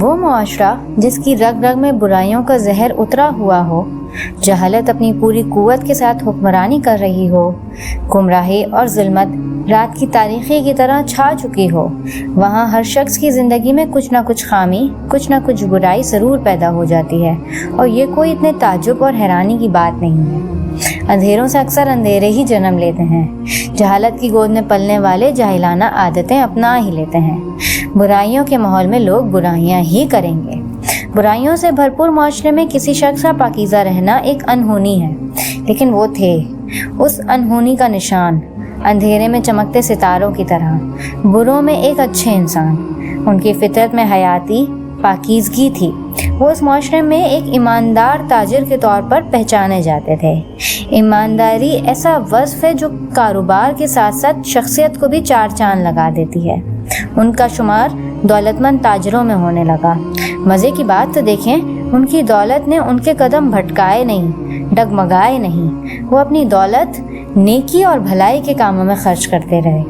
وہ معاشرہ جس کی رگ رگ میں برائیوں کا زہر اترا ہوا ہو، جہالت اپنی پوری قوت کے ساتھ حکمرانی کر رہی ہو، گمراہی اور ظلمت رات کی تاریکی کی طرح چھا چکی ہو، وہاں ہر شخص کی زندگی میں کچھ نہ کچھ خامی، کچھ نہ کچھ برائی ضرور پیدا ہو جاتی ہے، اور یہ کوئی اتنے تعجب اور حیرانی کی بات نہیں ہے۔ اندھیروں سے اکثر اندھیرے ہی جنم لیتے ہیں۔ جہالت کی گود میں پلنے والے جاہلانہ عادتیں اپنا ہی لیتے ہیں۔ برائیوں کے ماحول میں لوگ برائیاں ہی کریں گے۔ برائیوں سے بھرپور معاشرے میں کسی شخص کا پاکیزہ رہنا ایک انہونی ہے، لیکن وہ تھے اس انہونی کا نشان، اندھیرے میں چمکتے ستاروں کی طرح، بروں میں ایک اچھے انسان۔ ان کی فطرت میں حیاتی پاکیزگی تھی۔ وہ اس معاشرے میں ایک ایماندار تاجر کے طور پر پہچانے جاتے تھے۔ ایمانداری ایسا وصف ہے جو کاروبار کے ساتھ ساتھ شخصیت کو بھی چار چاند لگا دیتی ہے۔ ان کا شمار دولت مند تاجروں میں ہونے لگا۔ مزے کی بات تو دیکھیں، ان کی دولت نے ان کے قدم بھٹکائے نہیں، ڈگمگائے نہیں۔ وہ اپنی دولت نیکی اور بھلائی کے کاموں میں خرچ کرتے رہے۔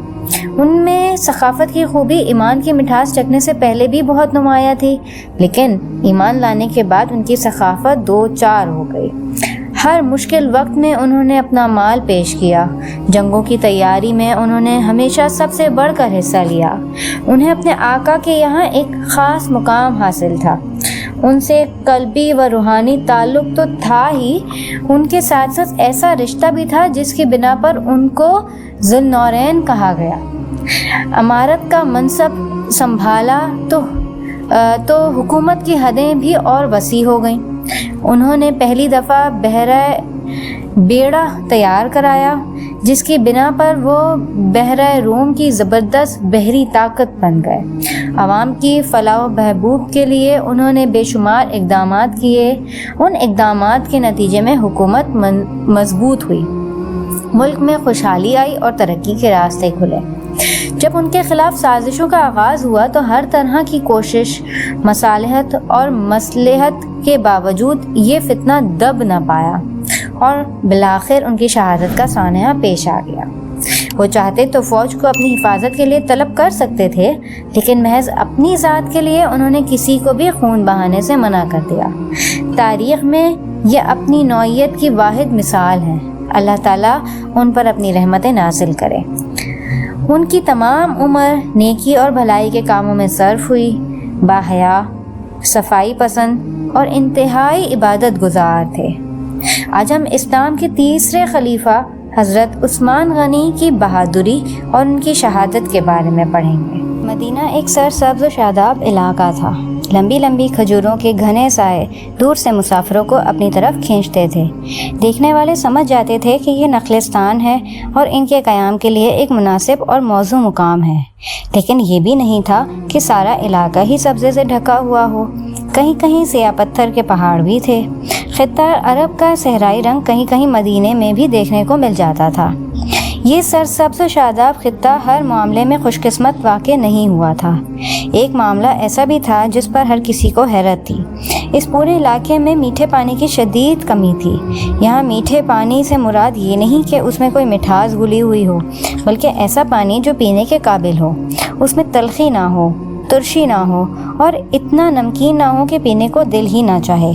ان میں ثقافت کی خوبی ایمان کی مٹھاس چکھنے سے پہلے بھی بہت نمایاں تھی، لیکن ایمان لانے کے بعد ان کی ثقافت دو چار ہو گئی۔ ہر مشکل وقت میں انہوں نے اپنا مال پیش کیا۔ جنگوں کی تیاری میں انہوں نے ہمیشہ سب سے بڑھ کر حصہ لیا۔ انہیں اپنے آقا کے یہاں ایک خاص مقام حاصل تھا۔ ان سے قلبی و روحانی تعلق تو تھا ہی، ان کے ساتھ ساتھ ایسا رشتہ بھی تھا جس کی بنا پر ان کو ذو النورین کہا گیا۔ امارت کا منصب سنبھالا تو حکومت کی حدیں بھی اور وسیع ہو گئیں۔ انہوں نے پہلی دفعہ بیڑا تیار کرایا، جس کی بنا پر وہ بحرہ روم کی زبردست بحری طاقت بن گئے۔ عوام کی فلاح و بہبود کے لیے انہوں نے بے شمار اقدامات کیے۔ ان اقدامات کے نتیجے میں حکومت مضبوط ہوئی، ملک میں خوشحالی آئی اور ترقی کے راستے کھلے۔ جب ان کے خلاف سازشوں کا آغاز ہوا تو ہر طرح کی کوشش، مصالحت اور مصلحت کے باوجود یہ فتنہ دب نہ پایا، اور بالآخر ان کی شہادت کا سانحہ پیش آ گیا۔ وہ چاہتے تو فوج کو اپنی حفاظت کے لیے طلب کر سکتے تھے، لیکن محض اپنی ذات کے لیے انہوں نے کسی کو بھی خون بہانے سے منع کر دیا۔ تاریخ میں یہ اپنی نوعیت کی واحد مثال ہے۔ اللہ تعالیٰ ان پر اپنی رحمتیں نازل کرے۔ ان کی تمام عمر نیکی اور بھلائی کے کاموں میں صرف ہوئی۔ باحیا، صفائی پسند اور انتہائی عبادت گزار تھے۔ آج ہم اسلام کے تیسرے خلیفہ حضرت عثمان غنی کی بہادری اور ان کی شہادت کے بارے میں پڑھیں گے۔ مدینہ ایک سرسبز و شاداب علاقہ تھا۔ لمبی لمبی کھجوروں کے گھنے سائے دور سے مسافروں کو اپنی طرف کھینچتے تھے۔ دیکھنے والے سمجھ جاتے تھے کہ یہ نخلستان ہے اور ان کے قیام کے لیے ایک مناسب اور موزوں مقام ہے، لیکن یہ بھی نہیں تھا کہ سارا علاقہ ہی سبزے سے ڈھکا ہوا ہو۔ کہیں کہیں سیاہ پتھر کے پہاڑ بھی تھے۔ خطہ عرب کا صحرائی رنگ کہیں کہیں مدینے میں بھی دیکھنے کو مل جاتا تھا۔ یہ سرسبز و شاداب خطہ ہر معاملے میں خوش قسمت واقع نہیں ہوا تھا۔ ایک معاملہ ایسا بھی تھا جس پر ہر کسی کو حیرت تھی۔ اس پورے علاقے میں میٹھے پانی کی شدید کمی تھی۔ یہاں میٹھے پانی سے مراد یہ نہیں کہ اس میں کوئی مٹھاس گھلی ہوئی ہو، بلکہ ایسا پانی جو پینے کے قابل ہو، اس میں تلخی نہ ہو، ترشی نہ ہو، اور اتنا نمکین نہ ہو کہ پینے کو دل ہی نہ چاہے۔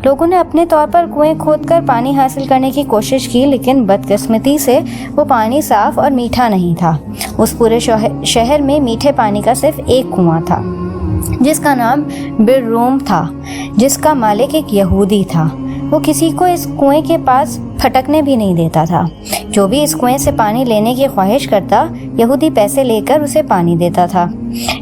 لوگوں نے اپنے طور پر کنویں کھود کر پانی حاصل کرنے کی کوشش کی، لیکن بدقسمتی سے وہ پانی صاف اور میٹھا نہیں تھا۔ اس پورے شہر میں میٹھے پانی کا صرف ایک کنواں تھا، جس کا نام بئر روم تھا، جس کا مالک ایک یہودی تھا۔ وہ کسی کو اس کنویں کے پاس پھٹکنے بھی نہیں دیتا تھا۔ جو بھی اس کنویں سے پانی لینے کی خواہش کرتا، یہودی پیسے لے کر اسے پانی دیتا تھا۔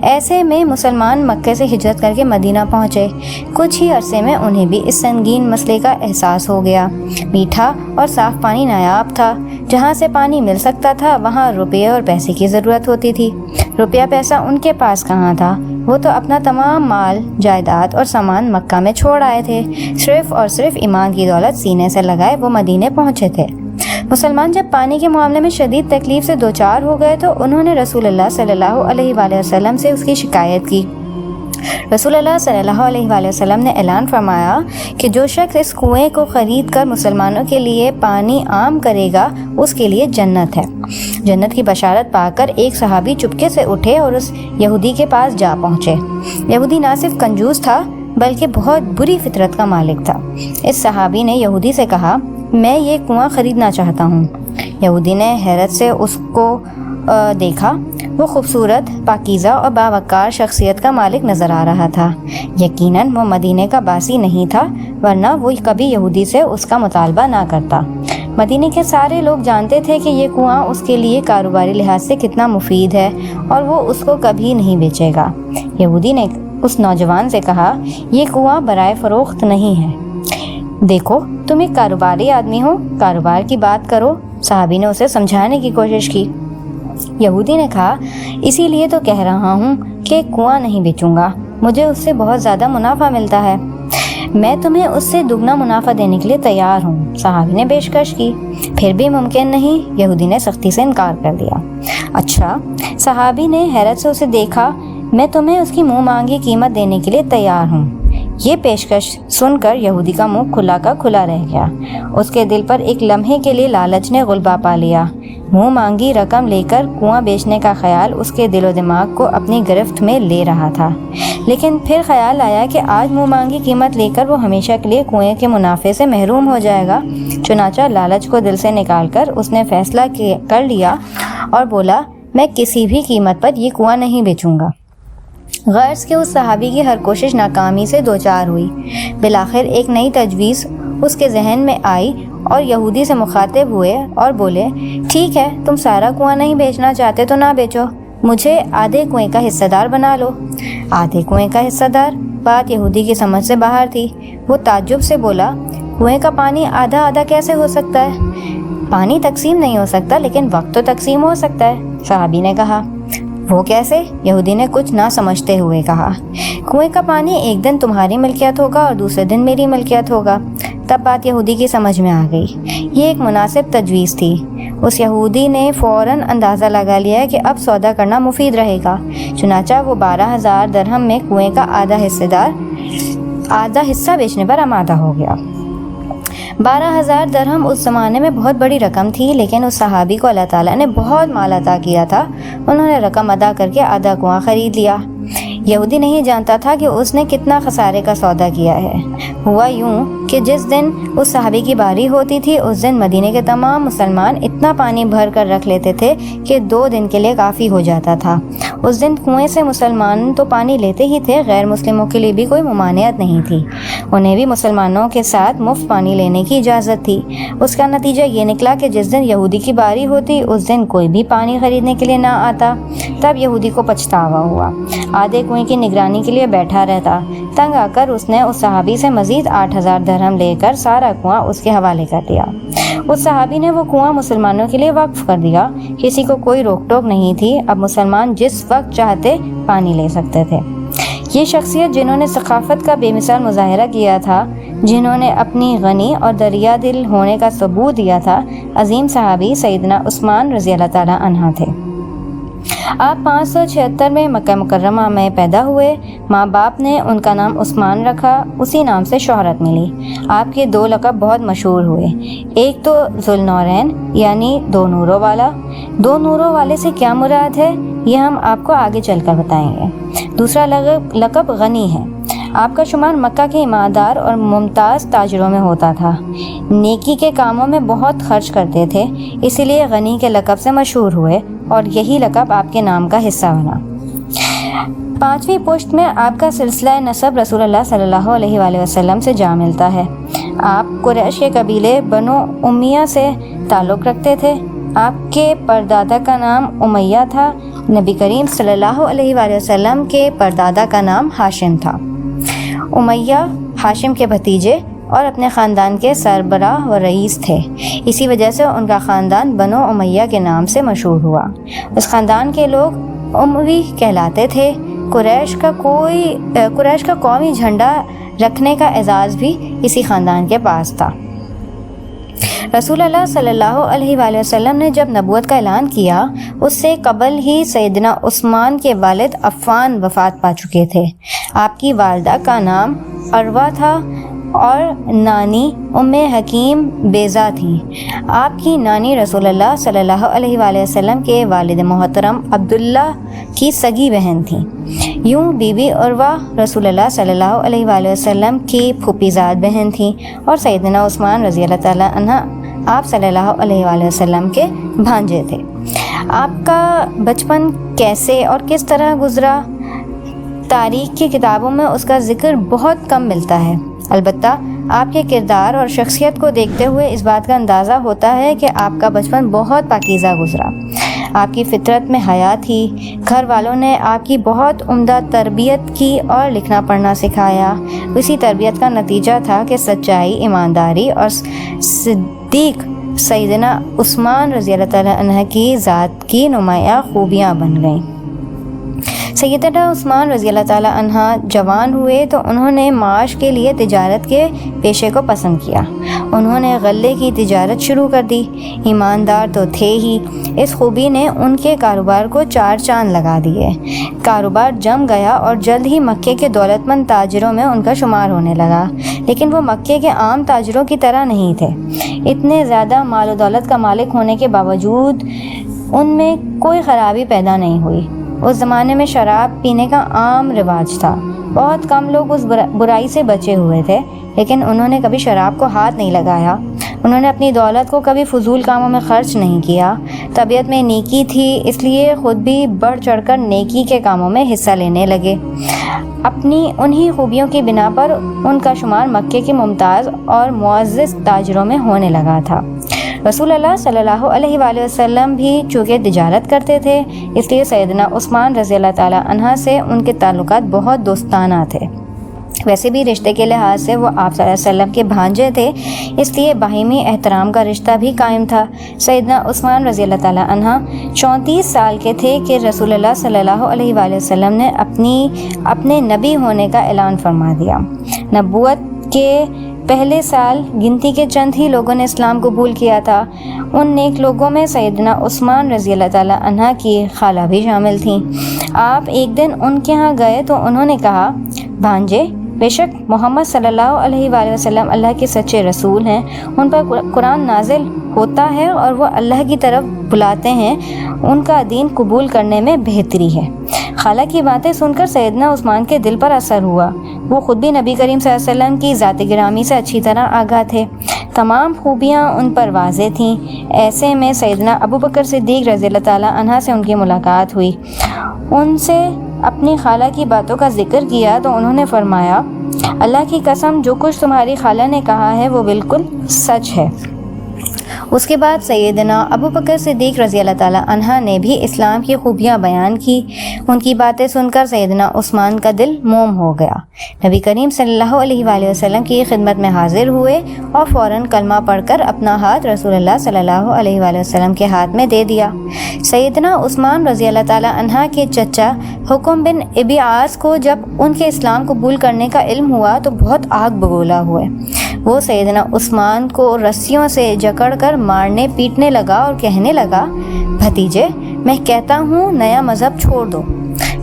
ایسے میں مسلمان مکے سے ہجرت کر کے مدینہ پہنچے۔ کچھ ہی عرصے میں انہیں بھی اس سنگین مسئلے کا احساس ہو گیا۔ میٹھا اور صاف پانی نایاب تھا۔ جہاں سے پانی مل سکتا تھا وہاں روپے اور پیسے کی ضرورت ہوتی تھی۔ روپیہ پیسہ ان کے پاس کہاں تھا؟ وہ تو اپنا تمام مال، جائیداد اور سامان مکہ میں چھوڑ آئے تھے۔ صرف اور صرف ایمان کی دولت سینے سے لگائے وہ مدینے پہنچے تھے۔ مسلمان جب پانی کے معاملے میں شدید تکلیف سے دوچار ہو گئے تو انہوں نے رسول اللہ صلی اللہ علیہ وآلہ وسلم سے اس کی شکایت کی۔ رسول اللہ صلی اللہ علیہ وآلہ وسلم نے اعلان فرمایا کہ جو شخص اس کنویں کو خرید کر مسلمانوں کے لیے پانی عام کرے گا اس کے لیے جنت ہے۔ جنت کی بشارت پا کر ایک صحابی چپکے سے اٹھے اور اس یہودی کے پاس جا پہنچے۔ یہودی نہ صرف کنجوس تھا بلکہ بہت بری فطرت کا مالک تھا۔ اس صحابی نے یہودی سے کہا، میں یہ کنواں خریدنا چاہتا ہوں۔ یہودی نے حیرت سے اس کو دیکھا۔ وہ خوبصورت، پاکیزہ اور باوقار شخصیت کا مالک نظر آ رہا تھا۔ یقیناً وہ مدینے کا باسی نہیں تھا، ورنہ وہ کبھی یہودی سے اس کا مطالبہ نہ کرتا۔ مدینے کے سارے لوگ جانتے تھے کہ یہ کنواں اس کے لیے کاروباری لحاظ سے کتنا مفید ہے اور وہ اس کو کبھی نہیں بیچے گا۔ یہودی نے اس نوجوان سے کہا، یہ کنواں برائے فروخت نہیں ہے۔ دیکھو، تم ایک کاروباری آدمی ہو، کاروبار کی بات کرو۔ صحابی نے اسے سمجھانے کی کوشش کی۔ یہودی نے کہا، اسی لیے تو کہہ رہا ہوں کہ کنواں نہیں بیچوں گا، مجھے اس سے بہت زیادہ منافع ملتا ہے۔ میں تمہیں اس سے دگنا منافع دینے کے لیے تیار ہوں، صحابی نے پیشکش کی۔ پھر بھی ممکن نہیں، یہودی نے سختی سے انکار کر دیا۔ اچھا، صحابی نے حیرت سے اسے دیکھا۔ میں تمہیں اس کی منہ مانگی قیمت دینے کے لیے تیار ہوں۔ یہ پیشکش سن کر یہودی کا منہ کھلا کا کھلا رہ گیا۔ اس کے دل پر ایک لمحے کے لیے لالچ نے غلبہ پا لیا۔ منہ مانگی رقم لے کر کنواں بیچنے کا خیال اس کے دل و دماغ کو اپنی گرفت میں لے رہا تھا، لیکن پھر خیال آیا کہ آج منہ مانگی قیمت لے کر وہ ہمیشہ کے لیے کنویں کے منافع سے محروم ہو جائے گا۔ چنانچہ لالچ کو دل سے نکال کر اس نے فیصلہ کر لیا اور بولا، میں کسی بھی قیمت پر یہ کنواں نہیں بیچوں گا۔ غرض کہ اس صحابی کی ہر کوشش ناکامی سے دوچار ہوئی۔ بالآخر ایک نئی تجویز اس کے ذہن میں آئی اور یہودی سے مخاطب ہوئے اور بولے، ٹھیک ہے، تم سارا کنواں نہیں بیچنا چاہتے تو نہ بیچو، مجھے آدھے کنویں کا حصہ دار بنا لو۔ آدھے کنویں کا حصہ دار؟ بات یہودی کی سمجھ سے باہر تھی۔ وہ تعجب سے بولا، کنویں کا پانی آدھا آدھا کیسے ہو سکتا ہے؟ پانی تقسیم نہیں ہو سکتا لیکن وقت تو تقسیم ہو سکتا ہے، صحابی نے کہا۔ وہ کیسے؟ یہودی نے کچھ نہ سمجھتے ہوئے کہا، کنویں کا پانی ایک دن تمہاری ملکیت ہوگا اور دوسرے دن میری ملکیت ہوگا۔ تب بات یہودی کی سمجھ میں آ گئی۔ یہ ایک مناسب تجویز تھی۔ اس یہودی نے فوراً اندازہ لگا لیا کہ اب سودا کرنا مفید رہے گا۔ چنانچہ وہ 12,000 درہم میں کنویں کا آدھا حصہ بیچنے پر آمادہ ہو گیا۔ 12,000 درہم اس زمانے میں بہت بڑی رقم تھی، لیکن اس صحابی کو اللہ تعالیٰ نے بہت مال عطا کیا تھا۔ انہوں نے رقم ادا کر کے آدھا کنواں خرید لیا۔ یہودی نہیں جانتا تھا کہ اس نے کتنا خسارے کا سودا کیا ہے۔ ہوا یوں کہ جس دن اس صحابی کی باری ہوتی تھی اس دن مدینے کے تمام مسلمان اتنا پانی بھر کر رکھ لیتے تھے کہ 2 دن کے لیے کافی ہو جاتا تھا۔ اس دن کنویں سے مسلمان تو پانی لیتے ہی تھے، غیر مسلموں کے لیے بھی کوئی ممانعت نہیں تھی، انہیں بھی مسلمانوں کے ساتھ مفت پانی لینے کی اجازت تھی۔ اس کا نتیجہ یہ نکلا کہ جس دن یہودی کی باری ہوتی اس دن کوئی بھی پانی خریدنے کے لیے نہ آتا۔ تب یہودی کو پچھتاوا ہوا، آدھے کنویں کی نگرانی کے لیے بیٹھا رہتا۔ تنگ آ کر اس نے اس صحابی سے مزید 8,000 درہم لے کر سارا کنواں اس کے حوالے کر دیا۔ اس صحابی نے وہ کنواں مسلمانوں کے لیے وقف کر دیا۔ کسی کو کوئی روک ٹوک نہیں تھی، اب مسلمان جس وقت چاہتے پانی لے سکتے تھے۔ یہ شخصیت جنہوں نے ثقافت کا بے مثال مظاہرہ کیا تھا، جنہوں نے اپنی غنی اور دریا دل ہونے کا ثبوت دیا تھا، عظیم صحابی سیدنا عثمان رضی اللہ تعالیٰ عنہ تھے۔ آپ 576 میں مکہ مکرمہ میں پیدا ہوئے۔ ماں باپ نے ان کا نام عثمان رکھا، اسی نام سے شہرت ملی۔ آپ کے 2 لقب بہت مشہور ہوئے، ایک تو ذوالنورین یعنی 2 نوروں والا۔ 2 نوروں والے سے کیا مراد ہے یہ ہم آپ کو آگے چل کر بتائیں گے۔ دوسرا لقب غنی ہے۔ آپ کا شمار مکہ کے ایماندار اور ممتاز تاجروں میں ہوتا تھا، نیکی کے کاموں میں بہت خرچ کرتے تھے، اسی لیے غنی کے لقب سے مشہور ہوئے اور یہی لقب آپ کے نام کا حصہ بنا۔ 5ویں پشت میں آپ کا سلسلہ نسب رسول اللہ صلی اللہ علیہ وآلہ وسلم سے جا ملتا ہے۔ آپ قریش کے قبیلے بنو امیہ سے تعلق رکھتے تھے۔ آپ کے پردادا کا نام امیہ تھا۔ نبی کریم صلی اللہ علیہ وآلہ وسلم کے پردادا کا نام ہاشم تھا۔ امیہ ہاشم کے بھتیجے اور اپنے خاندان کے سربراہ و رئیس تھے، اسی وجہ سے ان کا خاندان بنو امیہ کے نام سے مشہور ہوا۔ اس خاندان کے لوگ اموی کہلاتے تھے۔ قریش کا قومی جھنڈا رکھنے کا اعزاز بھی اسی خاندان کے پاس تھا۔ رسول اللہ صلی اللہ علیہ وآلہ وسلم نے جب نبوت کا اعلان کیا اس سے قبل ہی سیدنا عثمان کے والد عفان وفات پا چکے تھے۔ آپ کی والدہ کا نام عروہ تھا اور نانی ام حکیم بیضہ تھی۔ آپ کی نانی رسول اللہ صلی اللہ علیہ وآلہ وسلم کے والد محترم عبداللہ کی سگی بہن تھیں۔ یوں بی بی عروہ رسول اللہ صلی اللہ علیہ وآلہ وسلم کی پھوپھی زاد بہن تھیں اور سیدنا عثمان رضی اللہ تعالیٰ عنہ آپ صلی اللہ علیہ وآلہ وسلم کے بھانجے تھے۔ آپ کا بچپن کیسے اور کس طرح گزرا، تاریخ کی کتابوں میں اس کا ذکر بہت کم ملتا ہے، البتہ آپ کے کردار اور شخصیت کو دیکھتے ہوئے اس بات کا اندازہ ہوتا ہے کہ آپ کا بچپن بہت پاکیزہ گزرا۔ آپ کی فطرت میں حیا تھی، گھر والوں نے آپ کی بہت عمدہ تربیت کی اور لکھنا پڑھنا سکھایا۔ اسی تربیت کا نتیجہ تھا کہ سچائی، ایمانداری اور صدیق سیدنا عثمان رضی اللہ تعالیٰ عنہ کی ذات کی نمایاں خوبیاں بن گئیں۔ سیدنا عثمان رضی اللہ تعالیٰ عنہ جوان ہوئے تو انہوں نے معاش کے لیے تجارت کے پیشے کو پسند کیا۔ انہوں نے غلے کی تجارت شروع کر دی۔ ایماندار تو تھے ہی، اس خوبی نے ان کے کاروبار کو 4 چاند لگا دیے۔ کاروبار جم گیا اور جلد ہی مکے کے دولت مند تاجروں میں ان کا شمار ہونے لگا، لیکن وہ مکے کے عام تاجروں کی طرح نہیں تھے۔ اتنے زیادہ مال و دولت کا مالک ہونے کے باوجود ان میں کوئی خرابی پیدا نہیں ہوئی۔ اس زمانے میں شراب پینے کا عام رواج تھا۔ بہت کم لوگ اس برائی سے بچے ہوئے تھے، لیکن انہوں نے کبھی شراب کو ہاتھ نہیں لگایا۔ انہوں نے اپنی دولت کو کبھی فضول کاموں میں خرچ نہیں کیا۔ طبیعت میں نیکی تھی، اس لیے خود بھی بڑھ چڑھ کر نیکی کے کاموں میں حصہ لینے لگے۔ اپنی انہی خوبیوں کی بنا پر ان کا شمار مکے کے ممتاز اور معزز تاجروں میں ہونے لگا تھا۔ رسول اللہ صلی اللہ علیہ وآلہ وسلم بھی چونکہ تجارت کرتے تھے، اس لیے سیدنا عثمان رضی اللہ تعالیٰ عنہ سے ان کے تعلقات بہت دوستانہ تھے۔ ویسے بھی رشتے کے لحاظ سے وہ آپ صلی اللہ علیہ وسلم کے بھانجے تھے، اس لیے باہمی احترام کا رشتہ بھی قائم تھا۔ سیدنا عثمان رضی اللہ تعالیٰ عنہ 34 سال کے تھے کہ رسول اللہ صلی اللہ علیہ وآلہ وسلم نے اپنے نبی ہونے کا اعلان فرما دیا۔ نبوت کے پہلے سال گنتی کے چند ہی لوگوں نے اسلام قبول کیا تھا۔ ان نیک لوگوں میں سیدنا عثمان رضی اللہ تعالیٰ عنہ کی خالہ بھی شامل تھیں۔ آپ ایک دن ان کے ہاں گئے تو انہوں نے کہا، بھانجے، بے شک محمد صلی اللہ علیہ وآلہ وسلم اللہ کے سچے رسول ہیں، ان پر قرآن نازل ہوتا ہے اور وہ اللہ کی طرف بلاتے ہیں، ان کا دین قبول کرنے میں بہتری ہے۔ خالہ کی باتیں سن کر سیدنا عثمان کے دل پر اثر ہوا۔ وہ خود بھی نبی کریم صلی اللہ علیہ وسلم کی ذات گرامی سے اچھی طرح آگاہ تھے، تمام خوبیاں ان پر واضح تھیں۔ ایسے میں سیدنا ابو بکر صدیق رضی اللہ تعالیٰ عنہ سے ان کی ملاقات ہوئی۔ ان سے اپنی خالہ کی باتوں کا ذکر کیا تو انہوں نے فرمایا، اللہ کی قسم، جو کچھ تمہاری خالہ نے کہا ہے وہ بالکل سچ ہے۔ اس کے بعد سیدنا ابو بکر صدیق رضی اللہ تعالیٰ عنہ نے بھی اسلام کی خوبیاں بیان کی۔ ان کی باتیں سن کر سیدنا عثمان کا دل موم ہو گیا۔ نبی کریم صلی اللہ علیہ وآلہ وسلم کی خدمت میں حاضر ہوئے اور فوراً کلمہ پڑھ کر اپنا ہاتھ رسول اللہ صلی اللہ علیہ وآلہ وسلم کے ہاتھ میں دے دیا۔ سیدنا عثمان رضی اللہ تعالیٰ عنہ کے چچا حکم بن ابی عاص کو جب ان کے اسلام قبول کرنے کا علم ہوا تو بہت آگ بگولا ہوئے۔ وہ سیدنا عثمان کو رسیوں سے جکڑ کر مارنے پیٹنے لگا اور کہنے لگا، بھتیجے، میں کہتا ہوں نیا مذہب چھوڑ دو۔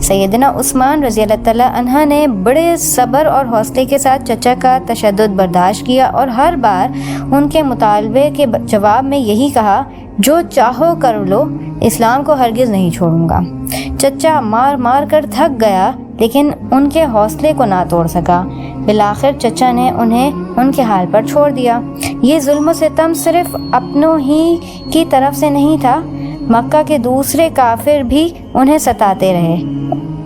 سیدنا عثمان رضی اللہ تعالیٰ عنہ نے بڑے صبر اور حوصلے کے ساتھ چچا کا تشدد برداشت کیا اور ہر بار ان کے مطالبے کے جواب میں یہی کہا، جو چاہو کر لو، اسلام کو ہرگز نہیں چھوڑوں گا۔ چچا مار مار کر تھک گیا لیکن ان کے حوصلے کو نہ توڑ سکا۔ بالآخر چچا نے انہیں ان کے حال پر چھوڑ دیا۔ یہ ظلم و ستم صرف اپنوں ہی کی طرف سے نہیں تھا، مکہ کے دوسرے کافر بھی انہیں ستاتے رہے۔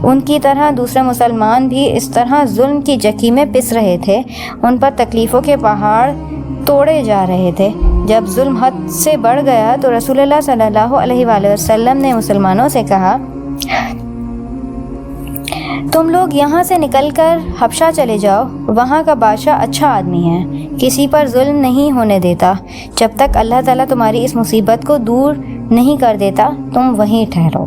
ان کی طرح دوسرے مسلمان بھی اس طرح ظلم کی چکی میں پس رہے تھے، ان پر تکلیفوں کے پہاڑ توڑے جا رہے تھے۔ جب ظلم حد سے بڑھ گیا تو رسول اللہ صلی اللہ علیہ وآلہ وسلم نے مسلمانوں سے کہا، تم لوگ یہاں سے نکل کر حبشہ چلے جاؤ، وہاں کا بادشاہ اچھا آدمی ہے، کسی پر ظلم نہیں ہونے دیتا۔ جب تک اللہ تعالیٰ تمہاری اس مصیبت کو دور نہیں کر دیتا تم وہیں ٹھہرو۔